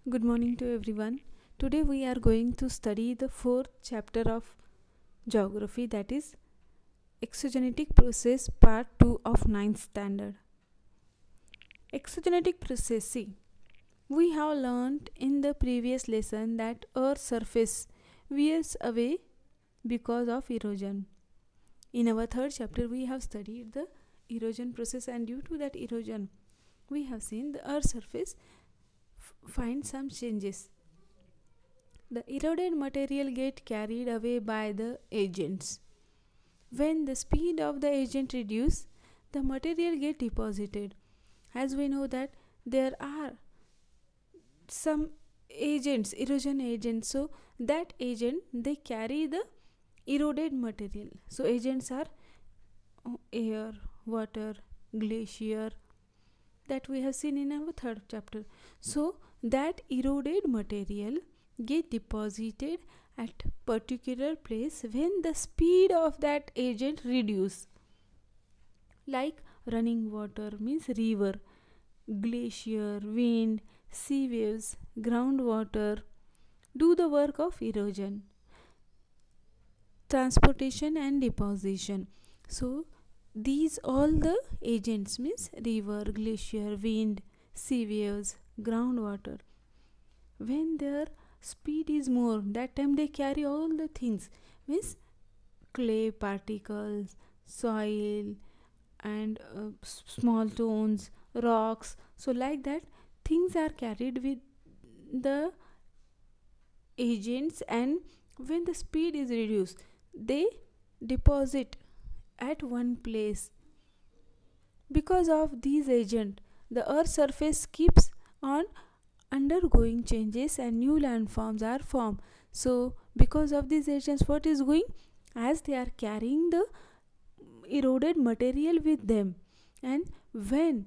Good morning to everyone. Today we are going to study the fourth chapter of geography, that is exogenetic process part 2 of ninth standard. Exogenetic process. See, we have learned in the previous lesson that Earth's surface wears away because of erosion. In our third chapter we have studied the erosion process, and due to that erosion we have seen the Earth's surface find some changes. The eroded material get carried away by the agents. When the speed of the agent reduce, the material get deposited. As we know that there are some agents, erosion agents, so that agent they carry the eroded material. So agents are air, water, glacier, that we have seen in our third chapter. So that eroded material get deposited at particular place when the speed of that agent reduce. Like running water means river, glacier, wind, sea waves, groundwater do the work of erosion, transportation and deposition. So these all the agents means river, glacier, wind, sea waves, groundwater. When their speed is more, that time they carry all the things, means clay particles, soil, and small stones, rocks. So like that things are carried with the agents, and when the speed is reduced they deposit at one place. Because of these agents, the Earth's surface keeps on undergoing changes and new landforms are formed. So because of these agents, what is going, as they are carrying the eroded material with them, and when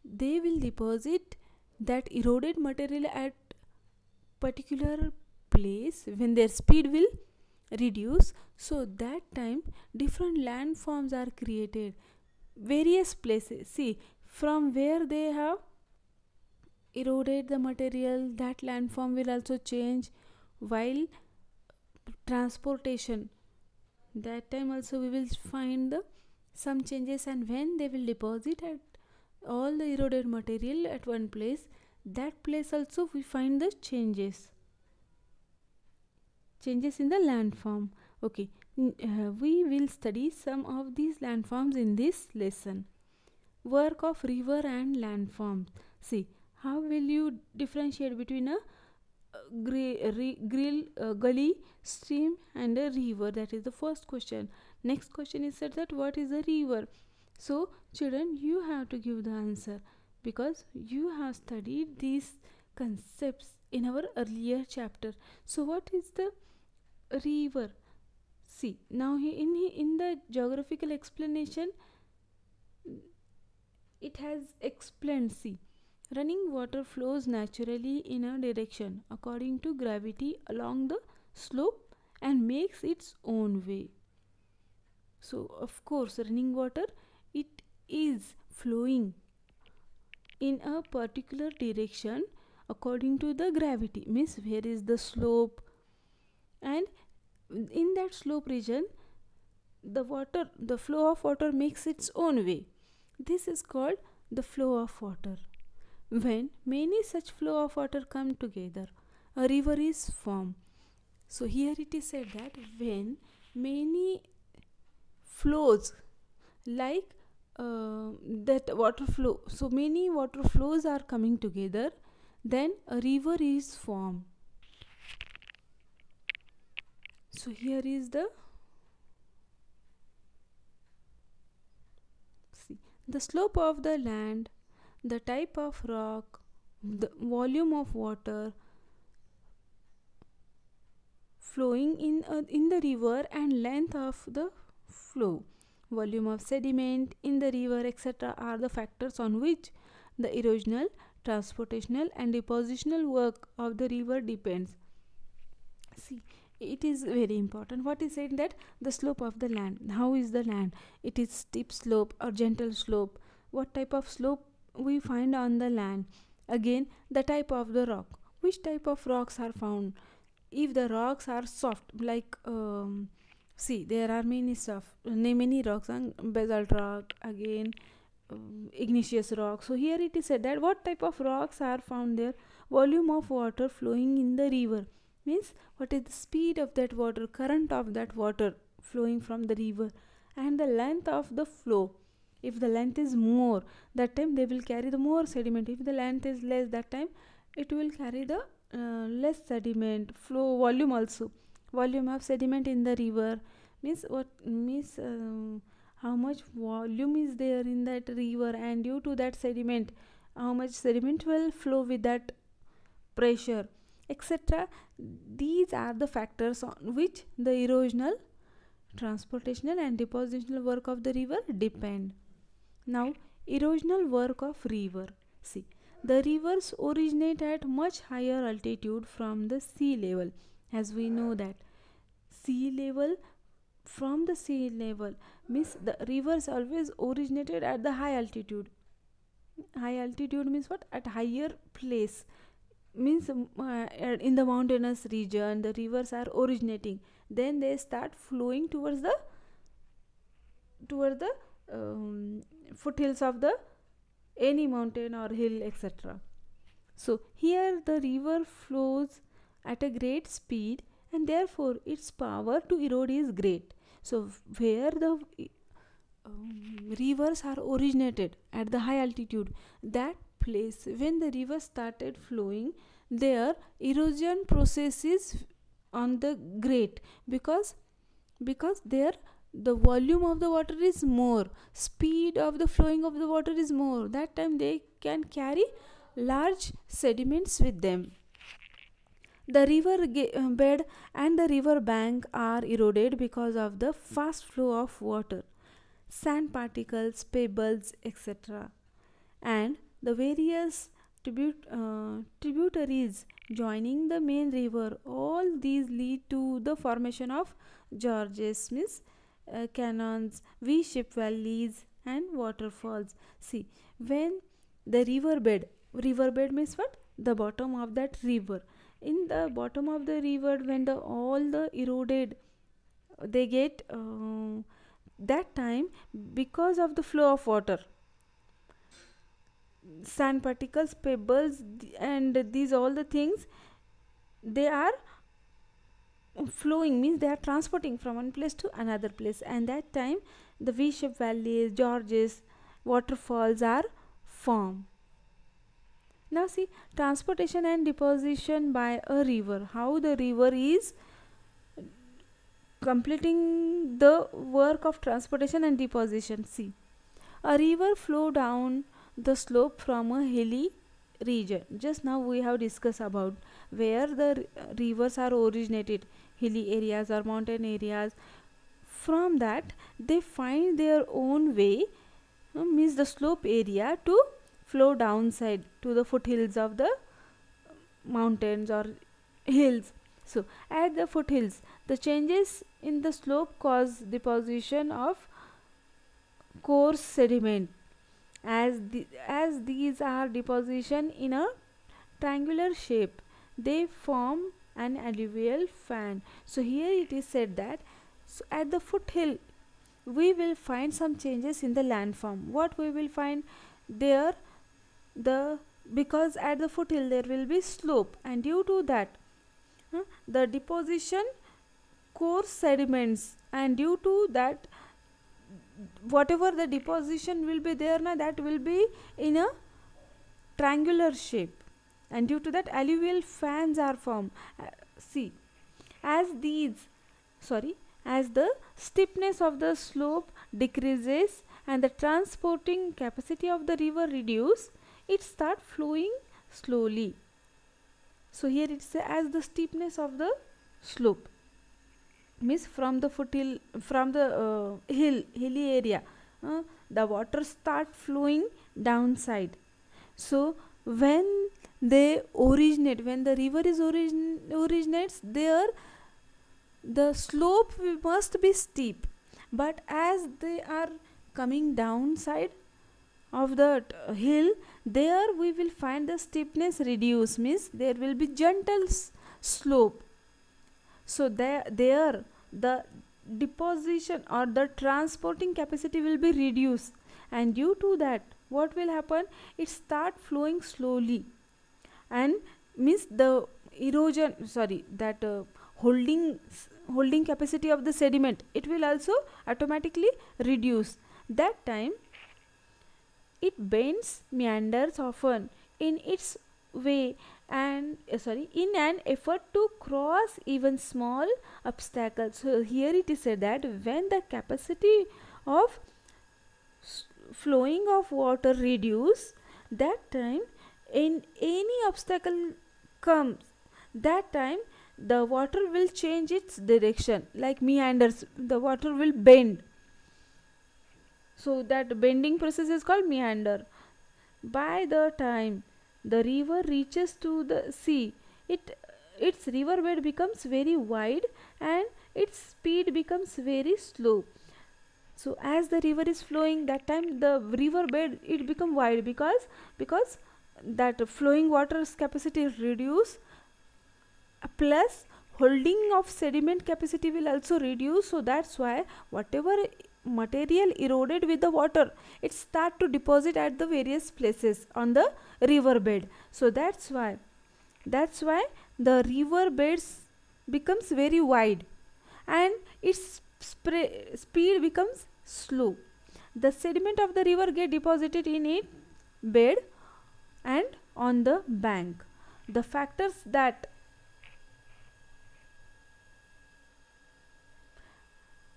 they will deposit that eroded material at particular place, when their speed will reduce, so that time different landforms are created, various places. See, from where they have eroded the material, that landform will also change. While transportation, that time also we will find the some changes, and when they will deposit at all the eroded material at one place, that place also we find the changes in the landform. Okay, we will study some of these landforms in this lesson. Work of river and landforms. See, how will you differentiate between a gully, stream and a river? That is the first question. Next question is said that what is a river? So children, you have to give the answer because you have studied these concepts in our earlier chapter. So what is the river? See, now in the geographical explanation it has explained. See, running water flows naturally in a direction according to gravity along the slope and makes its own way. So of course running water, it is flowing in a particular direction according to the gravity, means where is the slope, and in that slope region the flow of water makes its own way. This is called the flow of water. When many such flow of water come together, a river is formed. So here it is said that when many flows, like that water flow, so many water flows are coming together, then a river is formed. So here is the slope of the land, the type of rock, the volume of water flowing in the river, and length of the flow, volume of sediment in the river, etc. are the factors on which the erosional, transportational and depositional work of the river depends. See, it is very important. What is said that the slope of the land, how is the land, it is steep slope or gentle slope. What type of slope we find on the land? Again, the type of the rock, Which type of rocks are found? If the rocks are soft, like see, there are many rocks, and basalt rock, again igneous rock. So here it is said that what type of rocks are found there. Volume of water flowing in the river means what is the speed of that water, current of that water flowing from the river, and the length of the flow. If the length is more, that time they will carry the more sediment. If the length is less, that time it will carry the less sediment. Flow volume also, volume of sediment in the river means what means how much volume is there in that river, and due to that sediment, how much sediment will flow with that pressure, etc. These are the factors on which the erosional, transportational and depositional work of the river depend. Now, erosional work of river. See, the rivers originate at much higher altitude from the sea level, as we know that sea level, from the sea level means the rivers always originated at the high altitude. High altitude means what? At higher place means in the mountainous region the rivers are originating, then they start flowing towards the foothills of the any mountain or hill, etc. So here the river flows at a great speed, and therefore its power to erode is great. So where the rivers are originated at the high altitude, that place, when the river started flowing, their erosion process is on the great, because there the volume of the water is more, speed of the flowing of the water is more, that time they can carry large sediments with them. The river bed and the river bank are eroded because of the fast flow of water, sand particles, pebbles, etc. And the various tributaries joining the main river, all these lead to the formation of gorges, means canyons, V-shaped valleys and waterfalls. See, when the river bed means what? The bottom of that river. In the bottom of the river, when the all the eroded, they get that time, because of the flow of water, sand particles, pebbles, and these all the things, they are flowing, means they are transporting from one place to another place, and that time the V-shaped valleys, gorges, waterfalls are formed. Now see, transportation and deposition by a river, how the river is completing the work of transportation and deposition. See, a river flow down the slope from a hilly region. Just now we have discussed about where the rivers are originated, hilly areas or mountain areas. From that they find their own way, means the slope area, to flow downside to the foothills of the mountains or hills. So at the foothills, the changes in the slope cause deposition of coarse sediment. As these are deposition in a triangular shape, they form an alluvial fan. So here it is said that, so at the foothill we will find some changes in the landform. What we will find there, because at the foothill there will be slope, and due to that the deposition coarse sediments, and due to that whatever the deposition will be there now, that will be in a triangular shape, and due to that alluvial fans are formed. See, as the steepness of the slope decreases and the transporting capacity of the river reduce, it start flowing slowly. So here it says, as the steepness of the slope means from the foothill, from the hilly area, the water start flowing downside. So when they originate, when the river is originates there, the slope must be steep, but as they are coming downside of the hill, there we will find the steepness reduce, means there will be gentle slope. So there the deposition or the transporting capacity will be reduced, and due to that what will happen, it start flowing slowly, and means the erosion, sorry, that holding capacity of the sediment, it will also automatically reduce. That time it bends, meanders often in its way, and in an effort to cross even small obstacles. So here it is said that when the capacity of flowing of water reduce, that time in any obstacle comes, that time the water will change its direction, like meanders, the water will bend. So that bending process is called meander. By the time the river reaches to the sea, its river bed becomes very wide and its speed becomes very slow. So as the river is flowing, that time the river bed it become wide, because that flowing water's capacity is reduced, plus holding of sediment capacity will also reduce. So that's why whatever material eroded with the water, it start to deposit at the various places on the river bed. So that's why the river beds becomes very wide and its speed becomes slow. The sediment of the river get deposited in its bed and on the bank. The factors that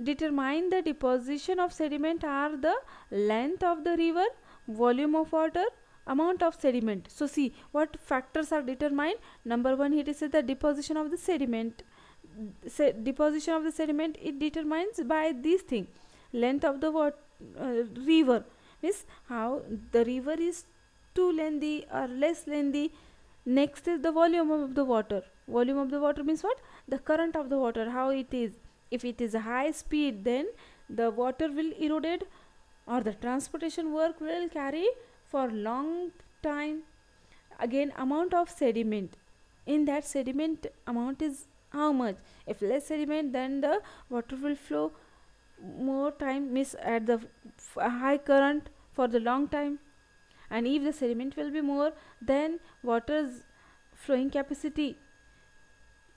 determine the deposition of sediment are the length of the river, volume of water, amount of sediment. So see what factors are determined. Number one, it is the deposition of the sediment. Deposition of the sediment, it determines by this thing: length of the river, means how the river is too lengthy or less lengthy. Next is the volume of the water. Volume of the water means what? The current of the water, how it is. If it is a high speed, then the water will eroded, or the transportation work will carry for long time. Again, amount of sediment. In that sediment amount is how much. If less sediment, then the water will flow more time, means at the high current for the long time. And if the sediment will be more, then water's flowing capacity,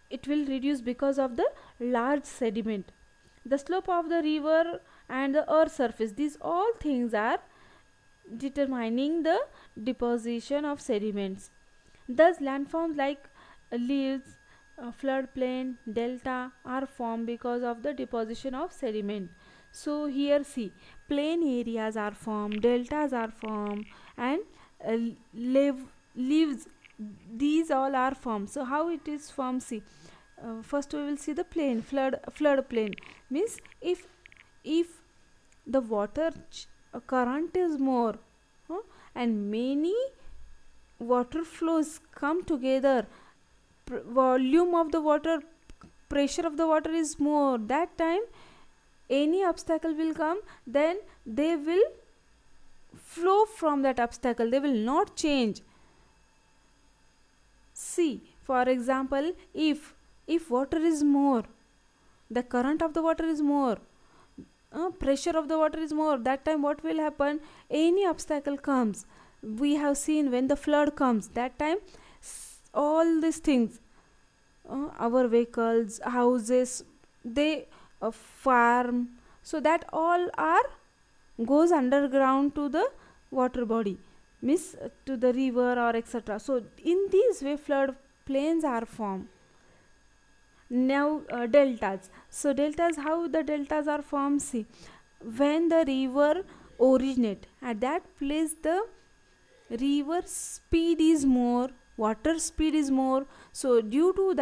it will reduce because of the large sediment. The slope of the river and the earth surface, these all things are determining the deposition of sediments. Thus landforms like leaves, floodplain, delta are formed because of the deposition of sediment. So here see, plain areas are formed, deltas are formed, and leaves, these all are formed. So how it is formed, see, first we will see the plain, flood plain, means if the water current is more, and many water flows come together, volume of the water, pressure of the water is more, that time any obstacle will come, then they will flow from that obstacle, they will not change. See, for example, if water is more, the current of the water is more, pressure of the water is more, that time what will happen, any obstacle comes. We have seen when the flood comes, that time all these things, our vehicles, houses, they farm, so that all are goes underground to the water body, means to the river or etc. So in this way flood plains are formed. Now deltas. So deltas, how the deltas are formed, see, when the river originate, at that place the river speed is more, water speed is more. So due to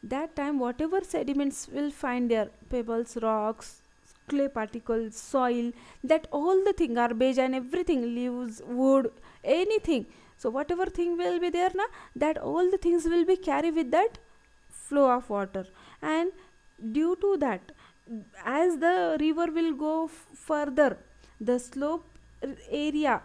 that time whatever sediments will find there, pebbles, rocks, clay particles, soil, that all the thing, garbage and everything, leaves, wood, anything, so whatever thing will be there na, that all the things will be carried with that flow of water. And due to that, as the river will go further, the slope area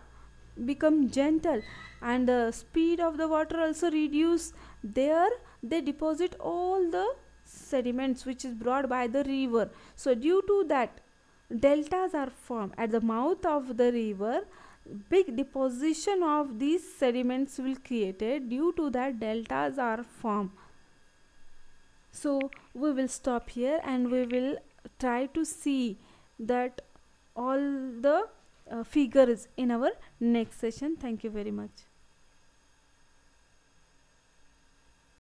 become gentle, and the speed of the water also reduce. There they deposit all the sediments which is brought by the river. So due to that, deltas are formed at the mouth of the river. Big deposition of these sediments will created. Due to that, deltas are formed. So we will stop here and we will try to see that all the figures in our next session. Thank you very much.